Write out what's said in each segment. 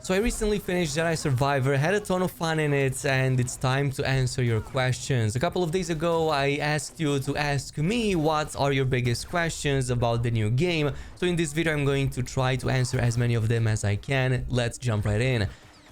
So I recently finished Jedi Survivor, had a ton of fun in it, and it's time to answer your questions. A couple of days ago, I asked you to ask me what are your biggest questions about the new game. So in this video, I'm going to try to answer as many of them as I can. Let's jump right in.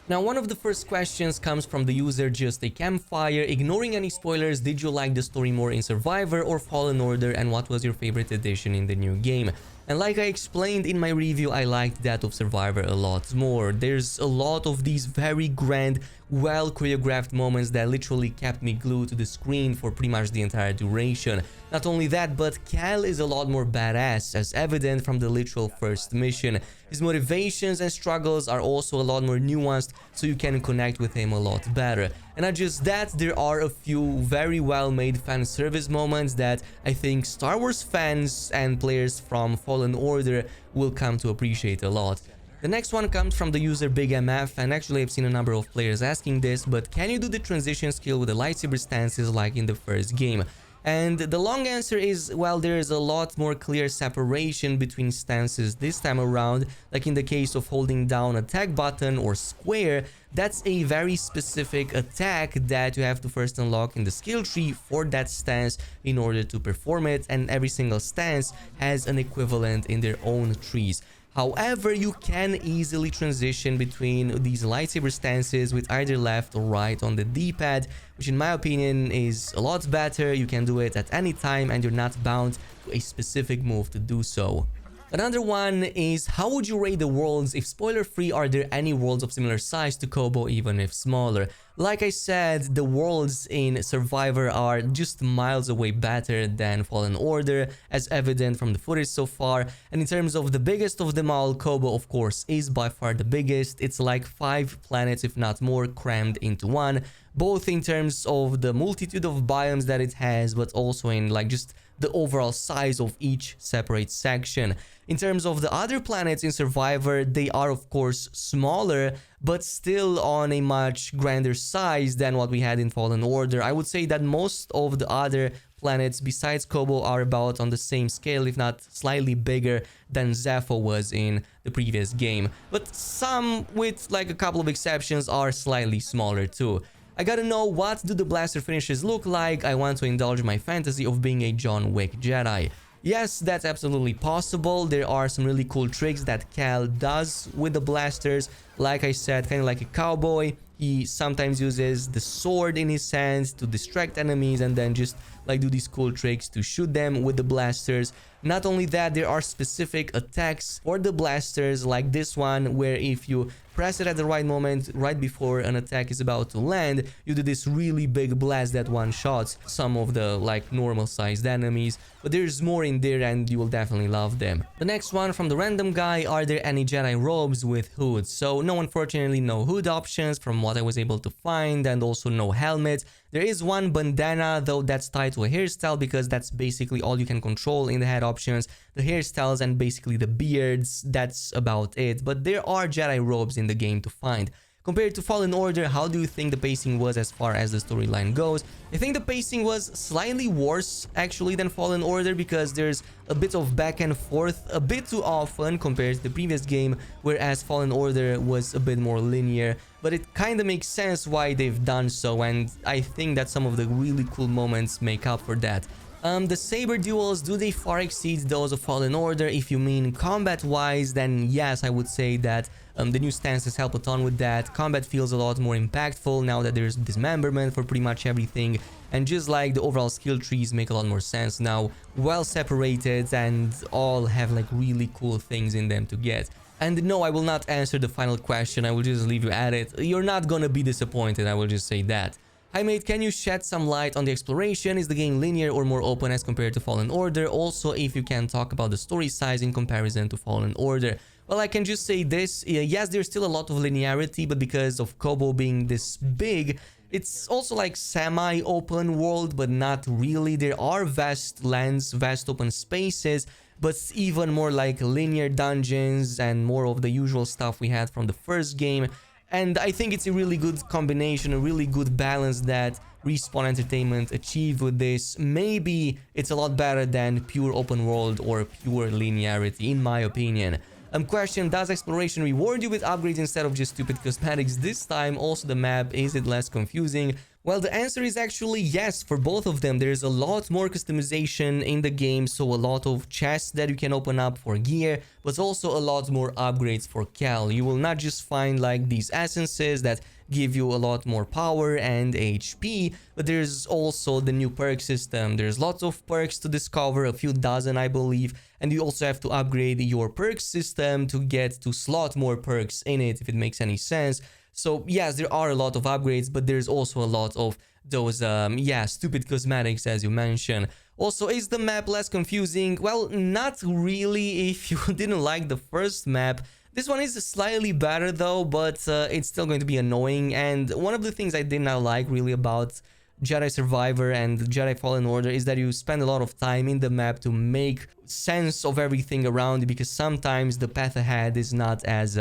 Now, one of the first questions comes from the user Just a Campfire. Ignoring any spoilers, did you like the story more in Survivor or Fallen Order, and what was your favorite addition in the new game? And like I explained in my review, I liked that of Survivor a lot more. There's a lot of these very grand, well choreographed moments that literally kept me glued to the screen for pretty much the entire duration. Not only that, but Cal is a lot more badass, as evident from the literal first mission. His motivations and struggles are also a lot more nuanced, so you can connect with him a lot better. And not just that, there are a few very well made fan service moments that I think Star Wars fans and players from Fallen Order will come to appreciate a lot. The next one comes from the user Big MF, and actually I've seen a number of players asking this, but can you do the transition skill with the lightsaber stances like in the first game? And the long answer is, well, there is a lot more clear separation between stances this time around. Like in the case of holding down attack button or square, that's a very specific attack that you have to first unlock in the skill tree for that stance in order to perform it, and every single stance has an equivalent in their own trees. However, you can easily transition between these lightsaber stances with either left or right on the D-pad, which in my opinion is a lot better. You can do it at any time and you're not bound to a specific move to do so. Another one is, how would you rate the worlds? If spoiler-free, are there any worlds of similar size to Kobo, even if smaller? Like I said, the worlds in Survivor are just miles away better than Fallen Order, as evident from the footage so far. And in terms of the biggest of them all, Kobo, of course, is by far the biggest. It's like 5 planets, if not more, crammed into one, both in terms of the multitude of biomes that it has, but also in like just the overall size of each separate section. In terms of the other planets in Survivor, they are of course smaller, but still on a much grander size than what we had in Fallen Order. I would say that most of the other planets besides Kobo are about on the same scale, if not slightly bigger than Zepho was in the previous game. But some, with like a couple of exceptions, are slightly smaller too. I gotta know, what do the blaster finishes look like? I want to indulge my fantasy of being a John Wick Jedi. Yes, that's absolutely possible. There are some really cool tricks that Cal does with the blasters. Like I said, kind of like a cowboy. He sometimes uses the sword in his hands to distract enemies and then just like do these cool tricks to shoot them with the blasters. Not only that, there are specific attacks for the blasters, like this one, where if you press it at the right moment, right before an attack is about to land, you do this really big blast that one-shots some of the like normal sized enemies. But there's more in there and you will definitely love them. The next one from the random guy, are there any Jedi robes with hoods? So no, unfortunately, no hood options from what I was able to find, and also no helmet. There is one bandana, though that's tied to a hairstyle because that's basically all you can control in the head options. The hairstyles and basically the beards, that's about it. But there are Jedi robes in the game to find. Compared to Fallen Order, how do you think the pacing was as far as the storyline goes? I think the pacing was slightly worse actually than Fallen Order, because there's a bit of back and forth a bit too often compared to the previous game, whereas Fallen Order was a bit more linear. But it kind of makes sense why they've done so, and I think that some of the really cool moments make up for that. The saber duels, do they far exceed those of Fallen Order? If you mean combat-wise, then yes, I would say that the new stances help a ton with that. Combat feels a lot more impactful now that there's dismemberment for pretty much everything. And just like the overall skill trees make a lot more sense now, well separated, and all have like really cool things in them to get. And no, I will not answer the final question, I will just leave you at it. You're not gonna be disappointed, I will just say that. Hi mate, can you shed some light on the exploration? Is the game linear or more open as compared to Fallen Order? Also, if you can talk about the story size in comparison to Fallen Order. Well, I can just say this, yes, there's still a lot of linearity, but because of Kobo being this big, it's also like semi-open world, but not really. There are vast lands, vast open spaces, but even more like linear dungeons and more of the usual stuff we had from the first game. And I think it's a really good combination, a really good balance that Respawn Entertainment achieved with this. Maybe it's a lot better than pure open world or pure linearity, in my opinion. Question, does exploration reward you with upgrades instead of just stupid cosmetics this time? Also the map, is it less confusing? Well, the answer is actually yes for both of them. There's a lot more customization in the game, so a lot of chests that you can open up for gear, but also a lot more upgrades for Cal. You will not just find like these essences that give you a lot more power and HP, but there's also the new perk system. There's lots of perks to discover, a few dozen I believe, and you also have to upgrade your perk system to get to slot more perks in it, if it makes any sense. So yes, there are a lot of upgrades, but there's also a lot of those, stupid cosmetics as you mentioned. Also, is the map less confusing? Well, not really if you didn't like the first map. This one is slightly better though, but it's still going to be annoying. And one of the things I did not like really about Jedi Survivor and Jedi Fallen Order is that you spend a lot of time in the map to make sense of everything around you, because sometimes the path ahead is not as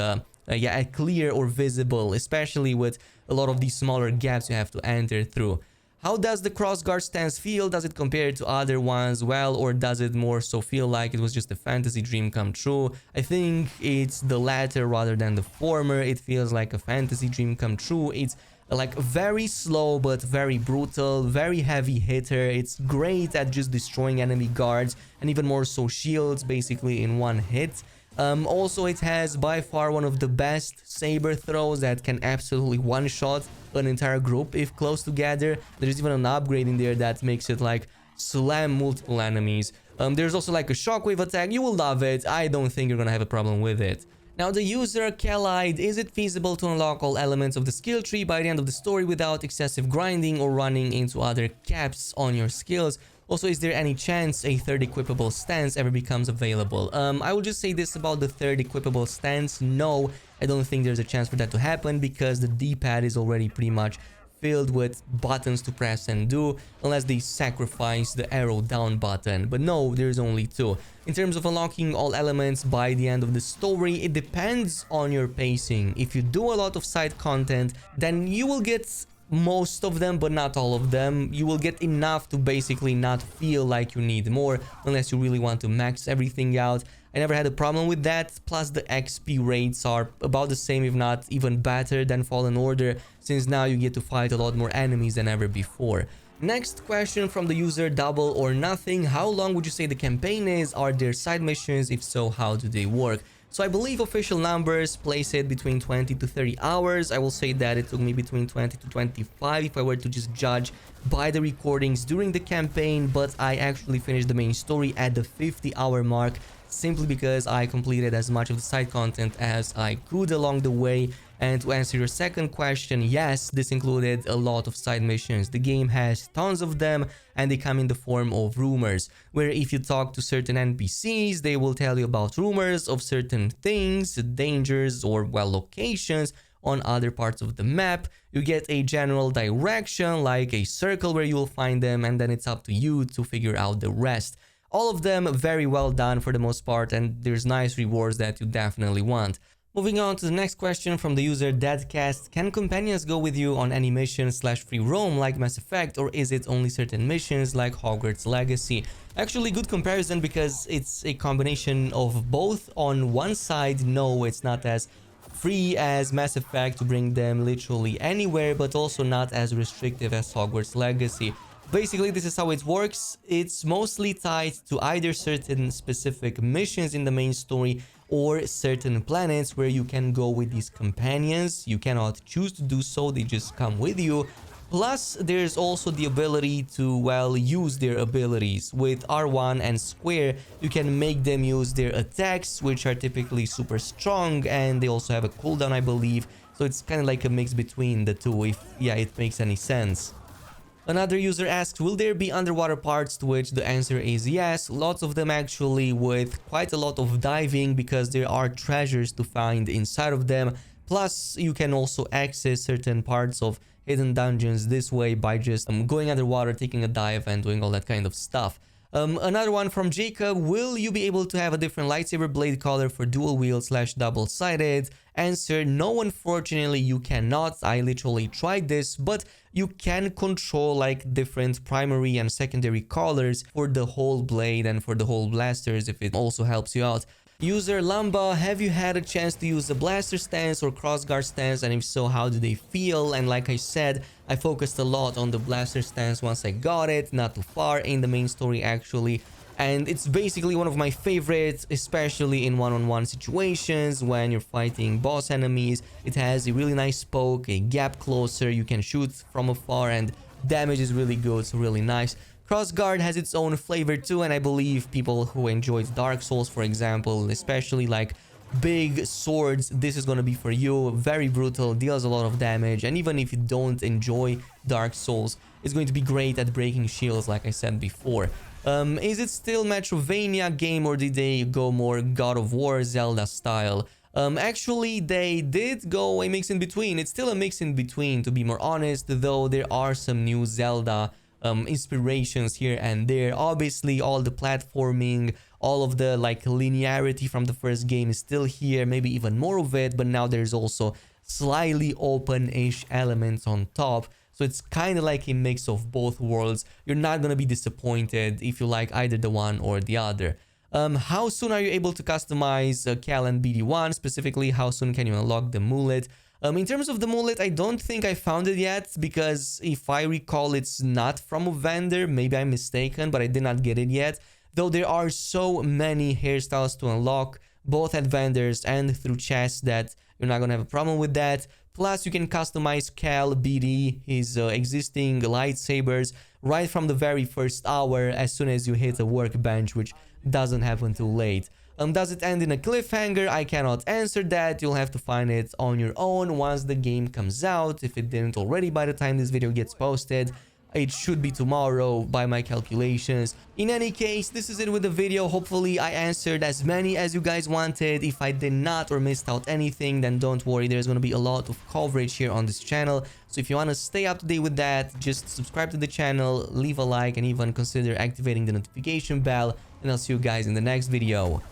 clear or visible, especially with a lot of these smaller gaps you have to enter through. How does the crossguard stance feel? Does it compare to other ones well, or does it more so feel like it was just a fantasy dream come true? I think it's the latter rather than the former. It feels like a fantasy dream come true. It's like very slow but very brutal, very heavy hitter. It's great at just destroying enemy guards and even more so shields basically in one hit. Also, it has by far one of the best saber throws that can absolutely one-shot an entire group if close together. There's even an upgrade in there that makes it like slam multiple enemies. There's also like a shockwave attack. You will love it. I don't think you're gonna have a problem with it. Now, the user Kelide, is it feasible to unlock all elements of the skill tree by the end of the story without excessive grinding or running into other caps on your skills? Also, is there any chance a third equipable stance ever becomes available? I will just say this about the third equipable stance. No, I don't think there's a chance for that to happen, because the D-pad is already pretty much filled with buttons to press and do, unless they sacrifice the arrow down button. But no, there's only two. In terms of unlocking all elements by the end of the story, it depends on your pacing. If you do a lot of side content, then you will get most of them, but not all of them. You will get enough to basically not feel like you need more, unless you really want to max everything out. I never had a problem with that. Plus, the XP rates are about the same, if not even better than Fallen Order, since now you get to fight a lot more enemies than ever before. Next question from the user Double or Nothing. How long would you say the campaign is? Are there side missions? If so, how do they work? So I believe official numbers place it between 20 to 30 hours. I will say that it took me between 20 to 25 if I were to just judge by the recordings during the campaign, but I actually finished the main story at the 50-hour mark, simply because I completed as much of the side content as I could along the way. And to answer your second question, yes, this included a lot of side missions. The game has tons of them, and they come in the form of rumors, where if you talk to certain NPCs, they will tell you about rumors of certain things, dangers, or, well, locations on other parts of the map. You get a general direction, like a circle where you will find them, and then it's up to you to figure out the rest. All of them very well done for the most part, and there's nice rewards that you definitely want. Moving on to the next question from the user Deadcast. Can companions go with you on any mission / free roam like Mass Effect, or is it only certain missions like Hogwarts Legacy? Actually, good comparison, because it's a combination of both. On one side, no, it's not as free as Mass Effect to bring them literally anywhere, but also not as restrictive as Hogwarts Legacy. Basically, this is how it works. It's mostly tied to either certain specific missions in the main story or certain planets where you can go with these companions. You cannot choose to do so, they just come with you. Plus, there's also the ability to, well, use their abilities. With R1 and Square, you can make them use their attacks, which are typically super strong, and they also have a cooldown, I believe. So it's kind of like a mix between the two, if, yeah, it makes any sense. Another user asks, will there be underwater parts? To which the answer is yes, lots of them actually, with quite a lot of diving, because there are treasures to find inside of them. Plus, you can also access certain parts of hidden dungeons this way by just going underwater, taking a dive, and doing all that kind of stuff. Another one from Jacob, will you be able to have a different lightsaber blade color for dual wield / double-sided? Answer, no, unfortunately you cannot. I literally tried this, but you can control like different primary and secondary colors for the whole blade and for the whole blasters, if it also helps you out. User Lamba, have you had a chance to use the blaster stance or crossguard stance, and if so, how do they feel? And like I said, I focused a lot on the blaster stance once I got it, not too far in the main story actually. And it's basically one of my favorites, especially in one-on-one situations when you're fighting boss enemies. It has a really nice poke, a gap closer, you can shoot from afar, and damage is really good, so really nice. Crossguard has its own flavor too, and I believe people who enjoyed Dark Souls, for example, especially like big swords, this is gonna be for you. Very brutal, deals a lot of damage, and even if you don't enjoy Dark Souls, it's going to be great at breaking shields, like I said before. Is it still Metrovania game, or did they go more God of War, Zelda style? Actually, they did go a mix in between. It's still a mix in between, to be more honest, though there are some new Zelda inspirations here and there. Obviously, all the platforming, all of the like linearity from the first game is still here, maybe even more of it, but now there's also slightly open-ish elements on top. So it's kind of like a mix of both worlds. You're not gonna be disappointed if you like either the one or the other. How soon are you able to customize Cal and BD1? Specifically, how soon can you unlock the mullet? In terms of the mullet, I don't think I found it yet, because if I recall, it's not from a vendor. Maybe I'm mistaken, but I did not get it yet. Though there are so many hairstyles to unlock, both at vendors and through chests, that you're not gonna have a problem with that. Plus, you can customize Cal, BD, his existing lightsabers, right from the very first hour as soon as you hit a workbench, which doesn't happen too late. Does it end in a cliffhanger? I cannot answer that. You'll have to find it on your own once the game comes out. If it didn't already by the time this video gets posted, it should be tomorrow by my calculations. In any case, this is it with the video. Hopefully I answered as many as you guys wanted. If I did not or missed out anything, then don't worry, there's going to be a lot of coverage here on this channel. So if you want to stay up to date with that, just subscribe to the channel, leave a like, and even consider activating the notification bell. And I'll see you guys in the next video.